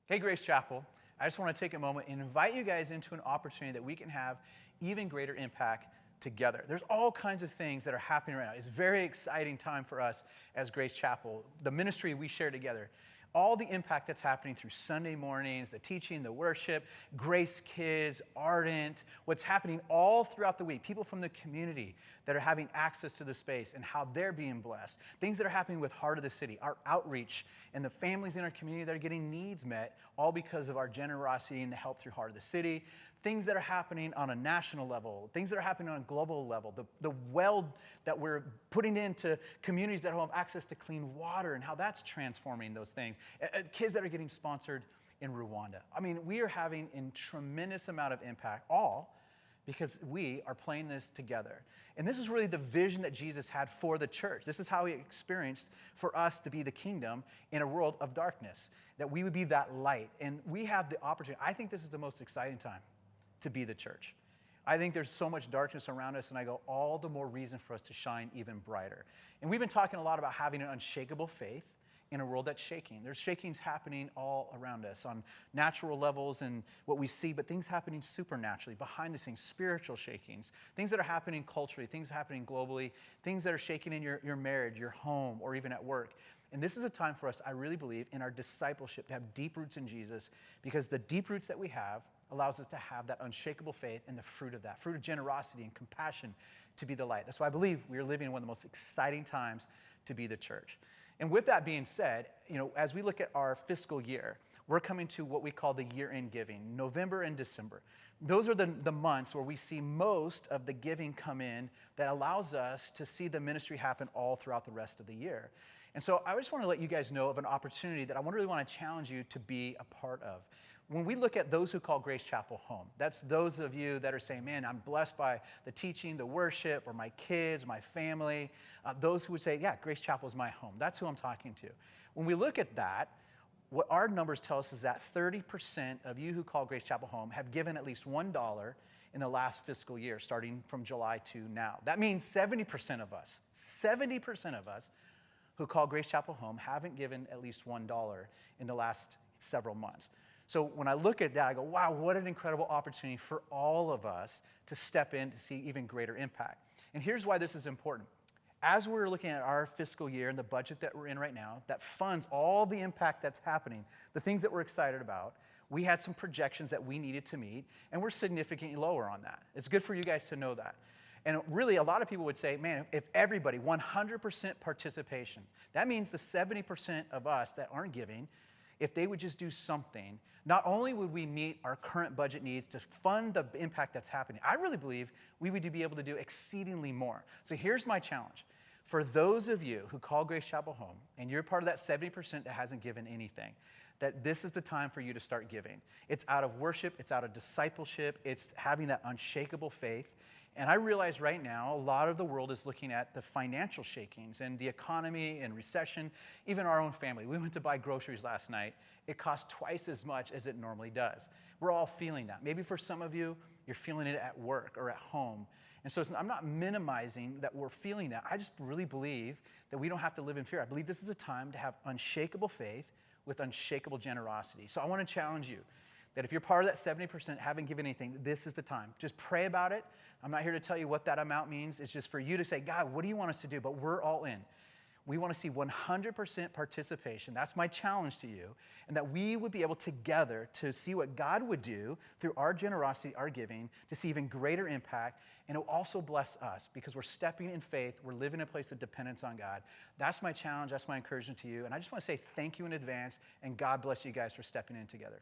Hey, Grace Chapel. I just want to take a moment and invite you guys into an opportunity that we can have even greater impact together. There's all kinds of things that are happening right now. It's a very exciting time for us as Grace Chapel. The ministry we share together, all the impact that's happening through Sunday mornings, the teaching, the worship, Grace Kids, Ardent, what's happening all throughout the week. People from the community that are having access to the space and how they're being blessed. Things that are happening with Heart of the City, our outreach, and the families in our community that are getting needs met, all because of our generosity and the help through Heart of the City. Things that are happening on a national level, things that are happening on a global level, the weld that we're putting into communities that have access to clean water and how that's transforming those things. Kids that are getting sponsored in Rwanda. I mean, we are having a tremendous amount of impact, all because we are playing this together. And this is really the vision that Jesus had for the church. This is how he experienced for us to be the kingdom in a world of darkness, that we would be that light. And we have the opportunity. I think this is the most exciting time to be the church. I think there's so much darkness around us, and I go, all the more reason for us to shine even brighter. And we've been talking a lot about having an unshakable faith in a world that's shaking. There's shakings happening all around us on natural levels and what we see, but things happening supernaturally, behind the scenes, spiritual shakings, things that are happening culturally, things happening globally, things that are shaking in your marriage, your home, or even at work. And this is a time for us, I really believe, in our discipleship to have deep roots in Jesus, because the deep roots that we have allows us to have that unshakable faith and the fruit of that, fruit of generosity and compassion to be the light. That's why I believe we are living in one of the most exciting times to be the church. And with that being said, as we look at our fiscal year, we're coming to what we call the year-end giving, November and December. Those are the months where we see most of the giving come in that allows us to see the ministry happen all throughout the rest of the year. And so I just want to let you guys know of an opportunity that I really want to challenge you to be a part of. When we look at those who call Grace Chapel home, that's those of you that are saying, man, I'm blessed by the teaching, the worship, or my kids, my family. Those who would say, yeah, Grace Chapel is my home. That's who I'm talking to. When we look at that, what our numbers tell us is that 30% of you who call Grace Chapel home have given at least $1 in the last fiscal year, starting from July to now. That means 70% of us who call Grace Chapel home haven't given at least $1 in the last several months. So when I look at that, I go, wow, what an incredible opportunity for all of us to step in to see even greater impact. And here's why this is important. As we're looking at our fiscal year and the budget that we're in right now, that funds all the impact that's happening, the things that we're excited about, we had some projections that we needed to meet, and we're significantly lower on that. It's good for you guys to know that. And really, a lot of people would say, man, if everybody, 100% participation, that means the 70% of us that aren't giving, if they would just do something, not only would we meet our current budget needs to fund the impact that's happening, I really believe we would be able to do exceedingly more. So here's my challenge. For those of you who call Grace Chapel home, and you're part of that 70% that hasn't given anything, that this is the time for you to start giving. It's out of worship, it's out of discipleship, it's having that unshakable faith. And I realize right now, a lot of the world is looking at the financial shakings and the economy and recession, even our own family. We went to buy groceries last night. It cost twice as much as it normally does. We're all feeling that. Maybe for some of you, you're feeling it at work or at home. And so I'm not minimizing that we're feeling that. I just really believe that we don't have to live in fear. I believe this is a time to have unshakable faith with unshakable generosity. So I want to challenge you that if you're part of that 70%, haven't given anything, this is the time. Just pray about it. I'm not here to tell you what that amount means. It's just for you to say, God, what do you want us to do? But we're all in. We want to see 100% participation. That's my challenge to you. And that we would be able together to see what God would do through our generosity, our giving, to see even greater impact. And it will also bless us because we're stepping in faith. We're living in a place of dependence on God. That's my challenge. That's my encouragement to you. And I just want to say thank you in advance. And God bless you guys for stepping in together.